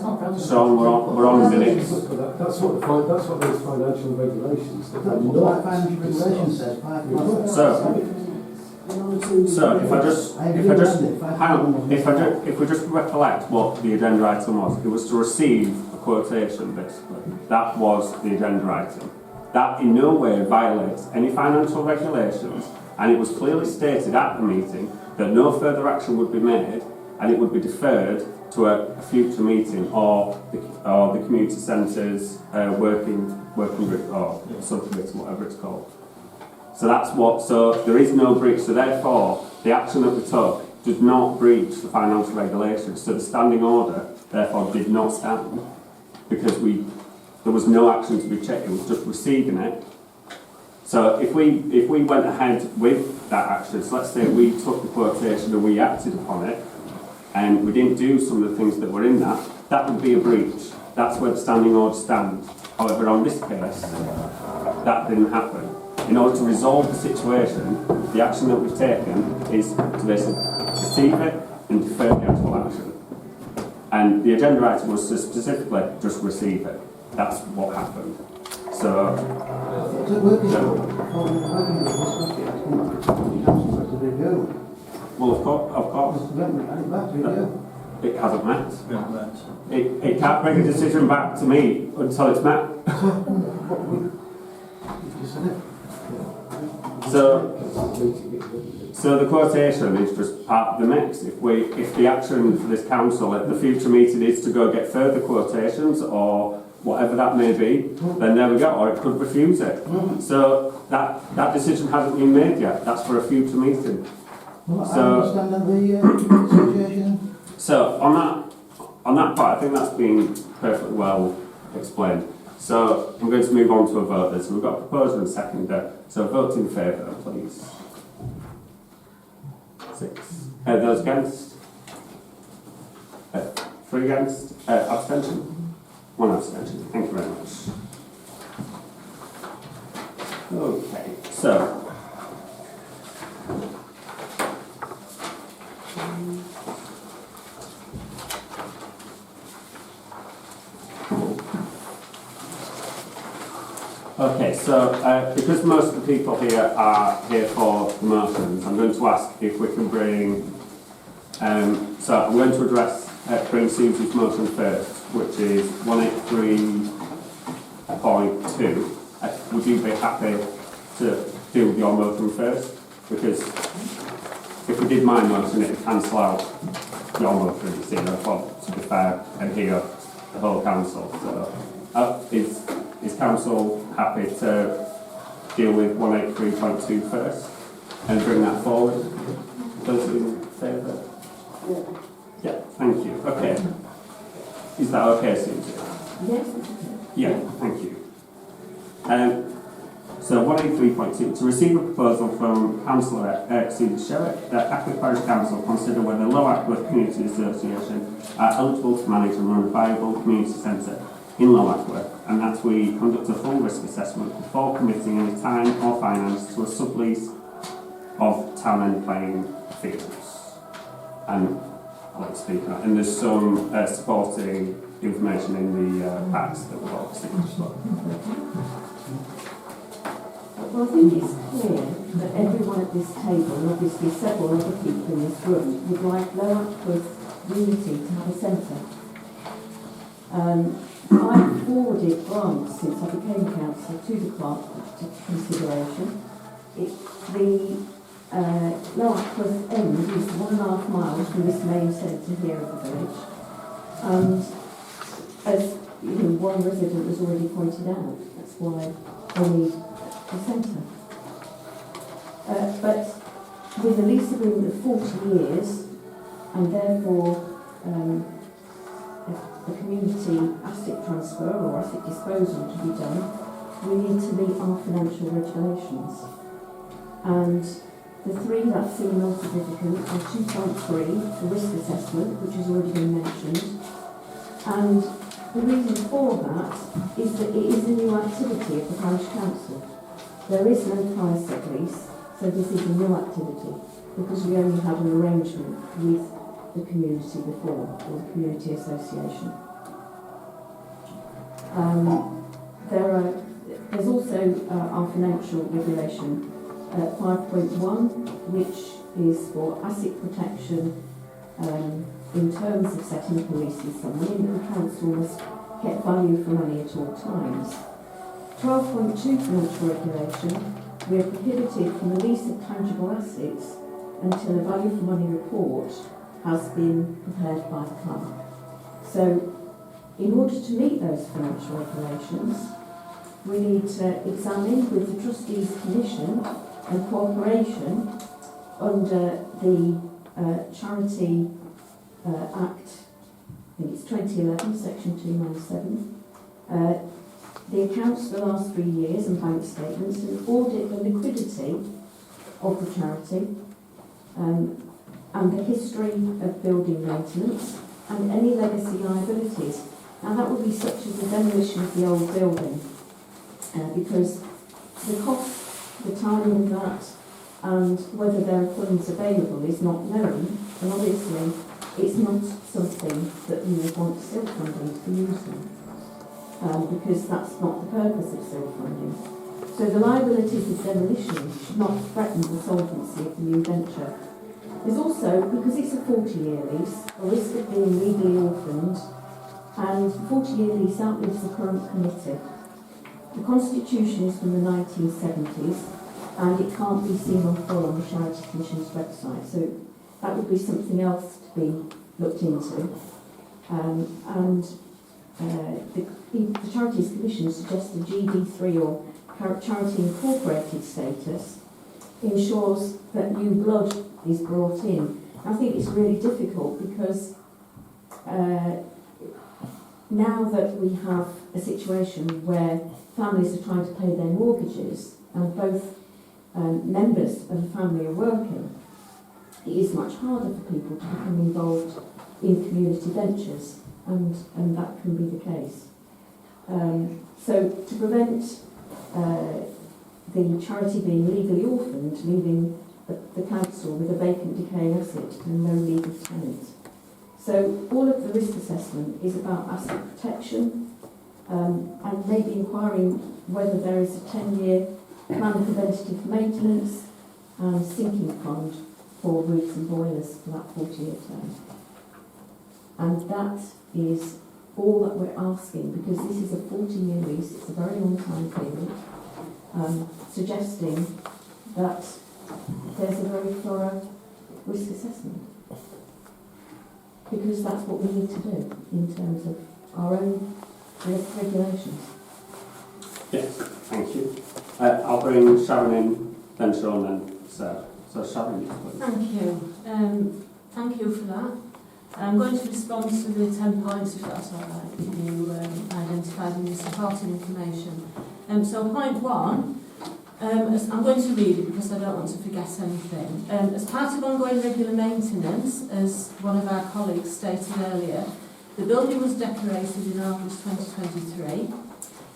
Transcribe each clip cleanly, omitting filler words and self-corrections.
Sean, we're on minutes. That's what those financial regulations. That's what financial regulations says. So if we just recollect what the agenda item was, it was to receive a quotation, basically. That was the agenda item. That in no way violates any financial regulations, and it was clearly stated at the meeting that no further action would be made, and it would be deferred to a future meeting or the community centres working group or subcommittee, whatever it's called. So that's what. So there is no breach. So therefore, the action that we took did not breach the financial regulations. So the standing order therefore did not stand because there was no action to be checked. It was just receiving it. So if we went ahead with that action, so let's say we took the quotation and we acted upon it, and we didn't do some of the things that were in that would be a breach. That's where the standing order stands. However, on this case, that didn't happen. In order to resolve the situation, the action that we've taken is to basically receive it and defer the actual action. And the agenda item was to specifically just receive it. That's what happened. So, well, of course. It hasn't met. It can't bring a decision back to me until it's met. So the quotation is just part of the mix. If the action for this council at the future meeting is to go get further quotations or whatever that may be, then there we go, or it could refuse it. So that decision hasn't been made yet. That's for a future meeting. So on that part, I think that's been perfectly well explained. So I'm going to move on to a vote then. So we've got a proposer and seconder. So vote in favour, please. 6. Those against? 3 against? Abstention? 1 abstention. Thank you very much. Okay, so because most of the people here are here for the motions, I'm going to ask if we can bring. So I'm going to bring Susie's motion first, which is 183.2. Would you be happy to deal with your motion first? Because if we did my motion, it would cancel out your motion. You see, I want to be fair and hear the whole council. So is council happy to deal with 183.2 first and bring that forward? Those in favour? Yeah, thank you. Okay. Is that okay, Susie? Yes. Yeah, thank you. So 183.2, to receive a proposal from Councillor Susie Sherritt that Ackworth Parish Council consider whether Low Ackworth Community Association are eligible to manage and run a viable community centre in Low Ackworth, and that we conduct a full risk assessment before committing any time or finance to a sublease of town end playing fields. And I'll let you speak on that. And there's some supporting information in the packs that we've all seen as well. Well, I think it's clear that everyone at this table, and obviously several other people in this room, would like Low Ackworth Unity to have a centre. I've forwarded grants since I became councillor to the clerk to consideration. The Low Ackworth end is 1.5 miles from this main centre here of the village. And as you know, one resident has already pointed out, that's why they need a centre. But with a lease agreement of 40 years, and therefore a community asset transfer or asset disposal to be done, we need to meet our financial regulations. And the 3 that seem non-significant are 2.3, the risk assessment, which has already been mentioned. And the reason for that is that it is a new activity of the parish council. There is no prior set lease, so this is a new activity, because we only had an arrangement with the community before, or the community association. There's also our financial regulation 5.1, which is for asset protection in terms of setting up a lease with someone, in that the council must get value for money at all times. 12.2 financial regulation, we are prohibited from the lease of tangible assets until a value for money report has been prepared by the clerk. So, in order to meet those financial regulations, we need to examine with the Trustees Commission and cooperation under the Charity Act, I think it's 2011, Section 297, the accounts for the last 3 years and bank statements, and audit the liquidity of the charity and the history of building maintenance and any legacy liabilities. Now that would be such as the demolition of the old building, because the cost, the timing of that, and whether there are funds available is not known, and obviously it's not something that you would want still funding to be used on, because that's not the purpose of still funding. So the liabilities of demolition should not threaten the solvency of the new venture. There's also, because it's a 40-year lease, a risk of being legally orphaned, and the 40-year lease outlives the current committee. The Constitution is from the 1970s, and it can't be seen on full on the Charity Commission's website, so that would be something else to be looked into. The Charities Commission suggests a GB3 or Charity Incorporated status ensures that new blood is brought in. I think it's really difficult because now that we have a situation where families are trying to pay their mortgages and both members of the family are working, it is much harder for people to become involved in community ventures, and that can be the case. So to prevent the charity being legally orphaned, leaving the council with a vacant decaying asset and no legal tenant. So all of the risk assessment is about asset protection, and maybe inquiring whether there is a 10-year plan of preventative maintenance and sinking fund for roofs and boilers for that 40-year term. And that is all that we're asking, because this is a 40-year lease, it's a very long time period, suggesting that there's a very thorough risk assessment. Because that's what we need to do in terms of our own regulations. Yes, thank you. I'll bring Sharon in, then Sean, then Sarah. So Sharon, please. Thank you. Thank you for that. I'm going to respond to the 10 points, if that's all right, that you identified in your supporting information. So point 1, I'm going to read it because I don't want to forget anything. As part of ongoing regular maintenance, as one of our colleagues stated earlier, the building was decorated in August 2023.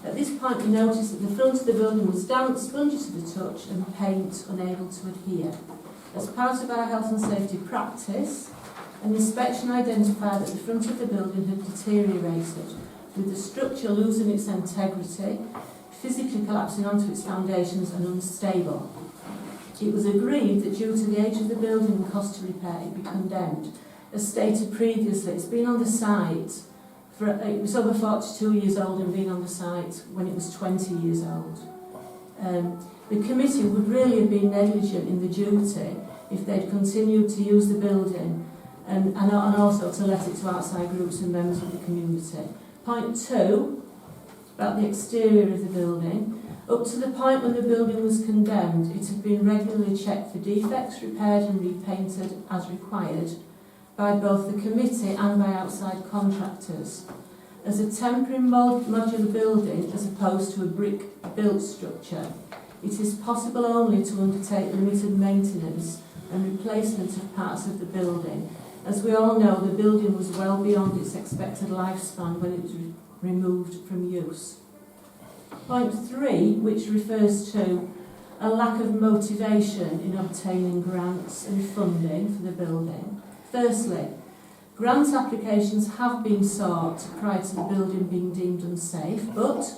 At this point we noticed that the front of the building was damp, spongy to the touch and paint unable to adhere. As part of our health and safety practice, an inspection identified that the front of the building had deteriorated, with the structure losing its integrity, physically collapsing onto its foundations and unstable. It was agreed that due to the age of the building and cost to repair, it be condemned. As stated previously, it's been on the site it was over 42 years old and been on the site when it was 20 years old. The committee would really have been negligent in the duty if they'd continued to use the building and also to let it to outside groups and members of the community. Point 2, about the exterior of the building. Up to the point when the building was condemned, it had been regularly checked for defects, repaired and repainted as required by both the committee and by outside contractors. As a temporary modular building, as opposed to a brick-built structure, it is possible only to undertake limited maintenance and replacement of parts of the building. As we all know, the building was well beyond its expected lifespan when it was removed from use. Point 3, which refers to a lack of motivation in obtaining grants and funding for the building. Firstly, Grant applications have been sought prior to the building being deemed unsafe, but,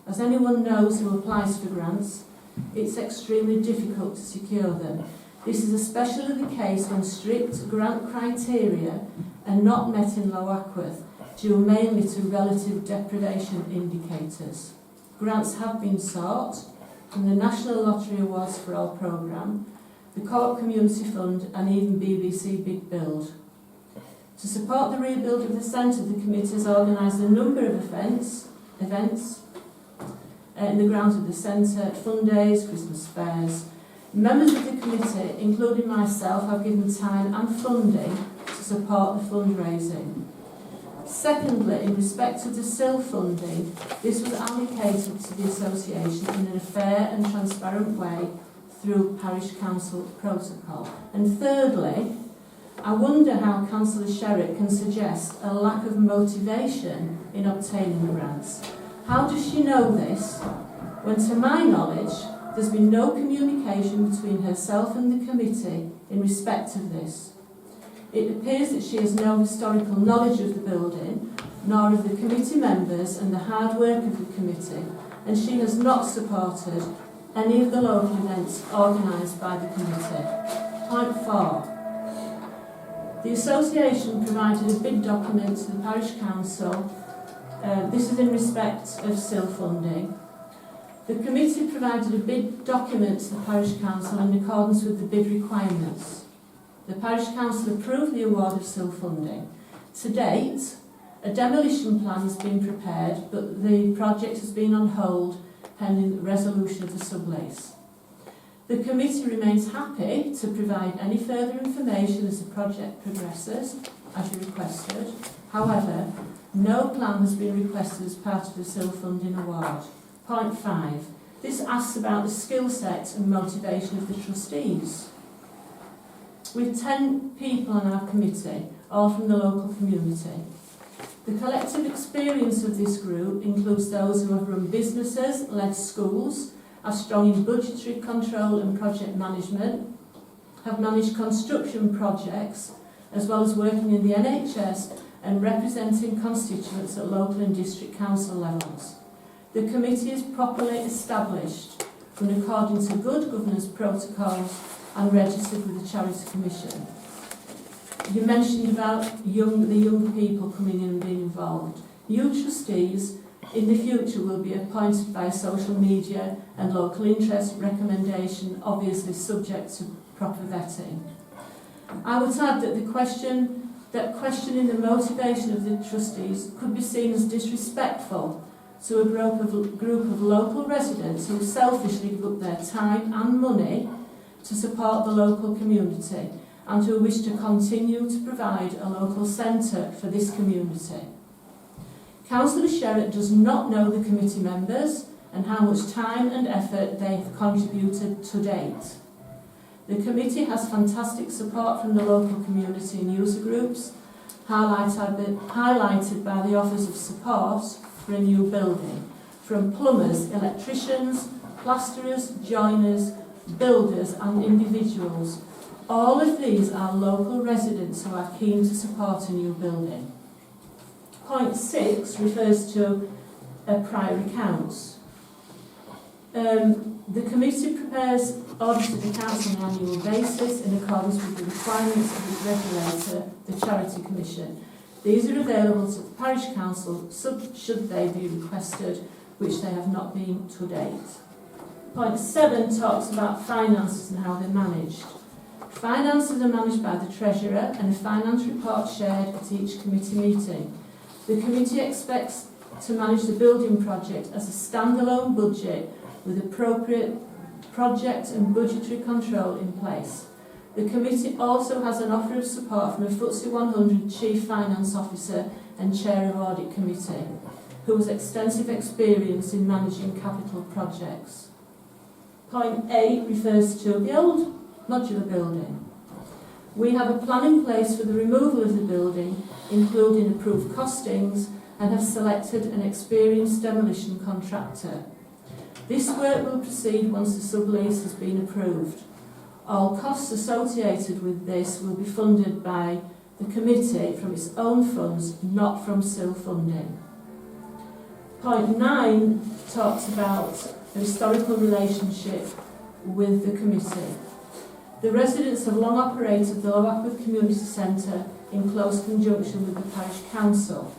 as anyone knows who applies for grants, it's extremely difficult to secure them. This is especially the case when strict grant criteria are not met in Low Ackworth, due mainly to relative deprivation indicators. Grants have been sought from the National Lottery Awards for All programme, the Co-op Community Fund and even BBC Big Build. To support the rebuild of the centre, the committee has organised a number of events in the grounds of the centre, fun days, Christmas fairs. Members of the committee, including myself, have given time and funding to support the fundraising. Secondly, in respect of the SIL funding, this was allocated to the association in a fair and transparent way through Parish Council protocol. And thirdly, I wonder how Councillor Sherritt can suggest a lack of motivation in obtaining the grants. How does she know this when, to my knowledge, there's been no communication between herself and the committee in respect of this? It appears that she has no historical knowledge of the building, nor of the committee members and the hard work of the committee, and she has not supported any of the local events organised by the committee. Point 4. The association provided a bid document to the Parish Council. This is in respect of SIL funding. The committee provided a bid document to the Parish Council in accordance with the bid requirements. The Parish Council approved the award of SIL funding. To date, a demolition plan has been prepared, but the project has been on hold pending the resolution of the sublease. The committee remains happy to provide any further information as the project progresses, as you requested. However, no plan has been requested as part of the SIL funding award. Point 5. This asks about the skill set and motivation of the trustees. With 10 people on our committee, all from the local community. The collective experience of this group includes those who have run businesses, led schools, are strong in budgetary control and project management, have managed construction projects, as well as working in the NHS and representing constituents at local and district council levels. The committee is properly established and according to good governance protocols and registered with the Charity Commission. You mentioned about the young people coming in and being involved. New trustees in the future will be appointed by social media and local interest recommendation, obviously subject to proper vetting. I would add that questioning the motivation of the trustees could be seen as disrespectful to a group of local residents who selfishly give up their time and money to support the local community and who wish to continue to provide a local centre for this community. Councillor Sherritt does not know the committee members and how much time and effort they have contributed to date. The committee has fantastic support from the local community and user groups, highlighted by the offers of support for a new building, from plumbers, electricians, plasterers, joiners, builders and individuals. All of these are local residents who are keen to support a new building. Point 6 refers to prior accounts. The committee prepares audited accounts on an annual basis in accordance with the requirements of its regulator, the Charity Commission. These are available to the Parish Council should they be requested, which they have not been to date. Point 7 talks about finances and how they're managed. Finances are managed by the Treasurer and a finance report shared at each committee meeting. The committee expects to manage the building project as a standalone budget with appropriate project and budgetary control in place. The committee also has an offer of support from a FTSE 100 Chief Finance Officer and Chair of Audit Committee, who has extensive experience in managing capital projects. Point 8 refers to the old modular building. We have a plan in place for the removal of the building, including approved costings, and have selected an experienced demolition contractor. This work will proceed once the sublease has been approved. All costs associated with this will be funded by the committee from its own funds, not from SIL funding. Point 9 talks about the historical relationship with the committee. The residents have long operated the Low Ackworth Community Centre in close conjunction with the Parish Council,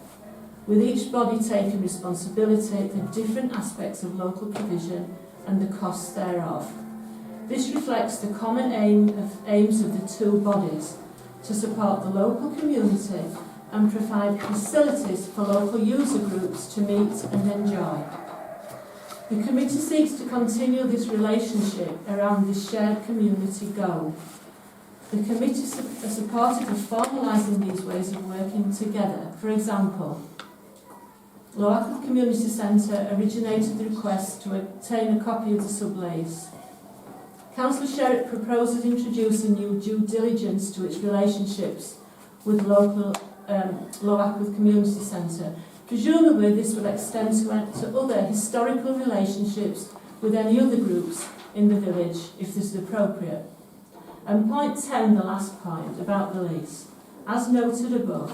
with each body taking responsibility for different aspects of local provision and the costs thereof. This reflects the common aims of the two bodies to support the local community and provide facilities for local user groups to meet and enjoy. The committee seeks to continue this relationship around this shared community goal. The committee are supportive of formalising these ways of working together. For example, Low Ackworth Community Centre originated the request to obtain a copy of the sublease. Councillor Sherritt proposes introducing new due diligence to its relationships with local Low Ackworth Community Centre. Presumably this would extend to other historical relationships with any other groups in the village, if this is appropriate. And point 10, the last point, about the lease. As noted above,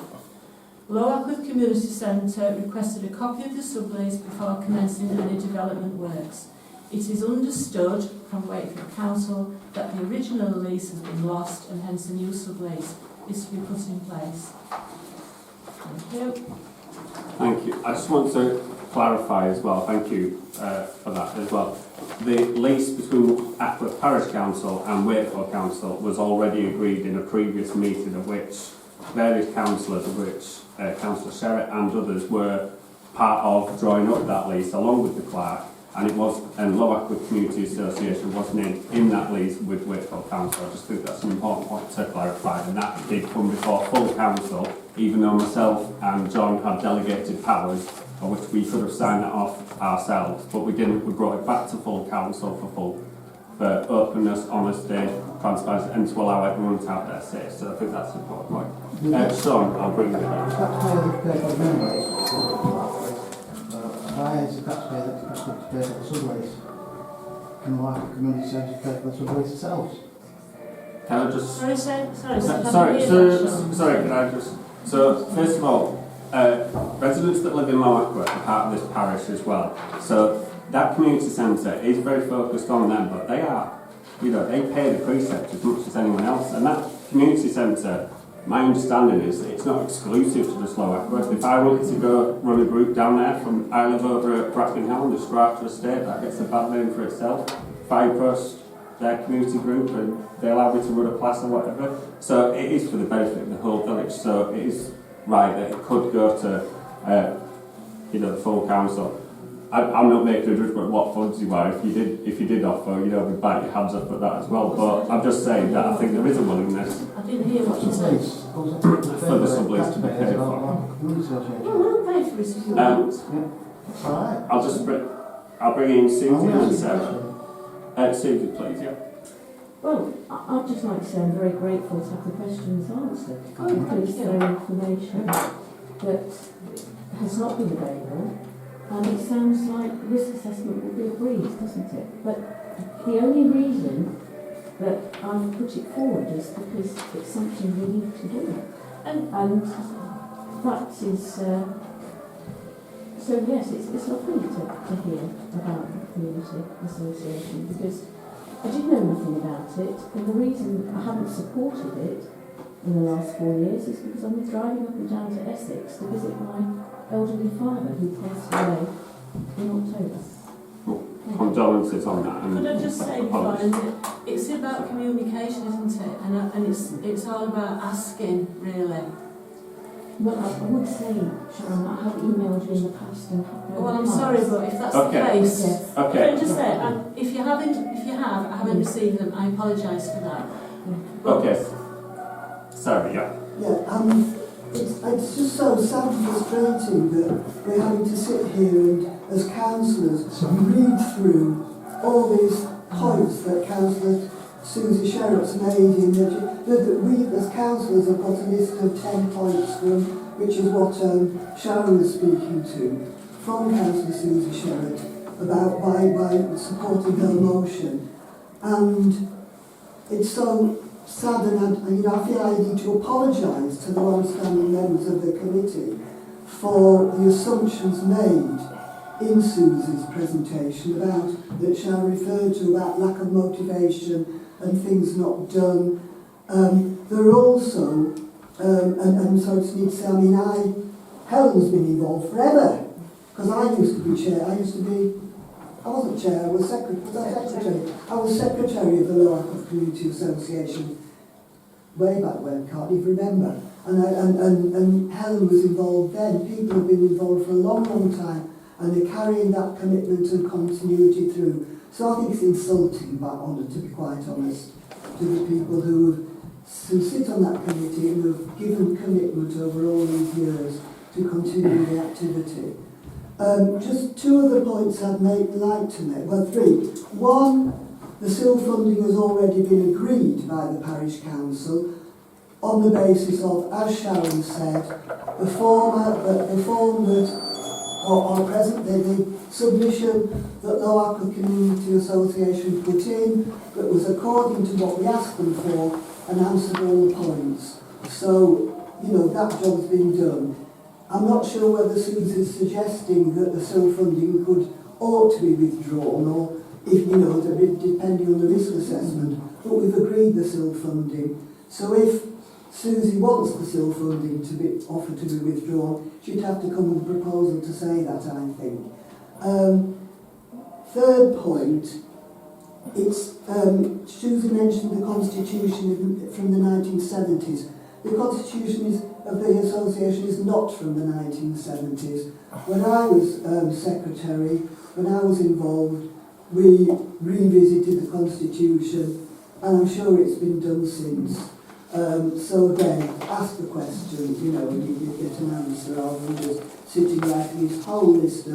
Low Ackworth Community Centre requested a copy of the sublease before commencing any development works. It is understood from Wakefield Council that the original lease has been lost and hence a new sublease is to be put in place. Thank you. Thank you. I just want to clarify as well, thank you for that as well. The lease between Ackworth Parish Council and Wakefield Council was already agreed in a previous meeting of which various councillors, of which Councillor Sherritt and others were part of drawing up that lease along with the clerk, and Low Ackworth Community Association was named in that lease with Wakefield Council. I just think that's an important point to clarify, and that did come before full council, even though myself and John had delegated powers of which we could have signed that off ourselves, but we didn't. We brought it back to full council for openness, honesty, transparency, and to allow everyone to have their say. So I think that's an important point. Sean, I'll bring you in. Why is the taxpayer that has to pay for the sublease? Can the Ackworth Community Centre pay for the sublease itself? Can I just... Sorry, can I just... So, first of all, residents that live in Low Ackworth are part of this parish as well. So, that community centre is very focused on them, but they are, they pay the precept as much as anyone else. And that community centre, my understanding is that it's not exclusive to just Low Ackworth. If I wanted to go run a group down there I live over at Brackenham, the Strata Estate, that gets a bad name for itself. If I post their community group and they allow me to run a class or whatever. So it is for the benefit of the whole village. So it is right that it could go to the full council. I'm not making a judgment what funds you are. If you did offer, we'd bite your hands up at that as well. But I'm just saying that I think there is a willingness I didn't hear what you said. for the sublease to be paid for. We'll pay for it if you want. I'll bring in Susie and Sarah. Susie, please, yeah. Well, I'd just like to say I'm very grateful to have the questions answered, because they're information that has not been available, and it sounds like risk assessment will be a breeze, doesn't it? But the only reason that I've put it forward is because it's something we need to do, and that is so yes, it's lovely to hear about the community association, because I did know nothing about it, and the reason I haven't supported it in the last 4 years is because I'm driving up and down to Essex to visit my elderly father who passed away in October. Condolences on that. Could I just say, it's about communication, isn't it? And it's all about asking, really. Well, I would say, Sharon, I have emailed you in the past and have no Well, I'm replies. sorry, but if that's the case, Yes. Okay. can I just say, if I haven't received them, I apologise for that. Okay. Sorry, yeah. Yeah, it's just so sad and frustrating that we're having to sit here and, as councillors, read through all these points that Councillor Susie Sherritt's made in that we as councillors have got a list of 10 points which is what Sharon was speaking to, from Councillor Susie Sherritt about by supporting her motion. And it's so sad and you know, I feel I need to apologise to the long-standing members of the committee for the assumptions made in Susie's presentation about, that Sharon referred to, about lack of motivation and things not done. There are also, and so it's need to say, I mean, Helen's been involved forever, because I used to be chair, I wasn't chair, I was secretary. I was secretary of the Lower Ackworth Community Association way back when, can't even remember. And Helen was involved then. People have been involved for a long, long time, and they're carrying that commitment and continuity through. So I think it's insulting, but honoured, to be quite honest, to the people who sit on that committee and who have given commitment over all these years to continue the activity. Just two other points I'd like to make, well, three. One, the SIL funding has already been agreed by the Parish Council on the basis of, as Sharon said, the form that, or present, the submission that Lower Ackworth Community Association put in, that was according to what we asked them for and answered all the points. So, you know, that job's been done. I'm not sure whether Susie's suggesting that the SIL funding ought to be withdrawn, or if, you know, depending on the risk assessment, but we've agreed the SIL funding. So if Susie wants the SIL funding to be offered to be withdrawn, she'd have to come with a proposal to say that, I think. Third point, it's Susie mentioned the Constitution from the 1970s. The Constitution of the Association is not from the 1970s. When I was secretary, when I was involved, we revisited the Constitution, and I'm sure it's been done since. So again, ask the question, you know, and you get an answer rather than just sitting writing this whole list of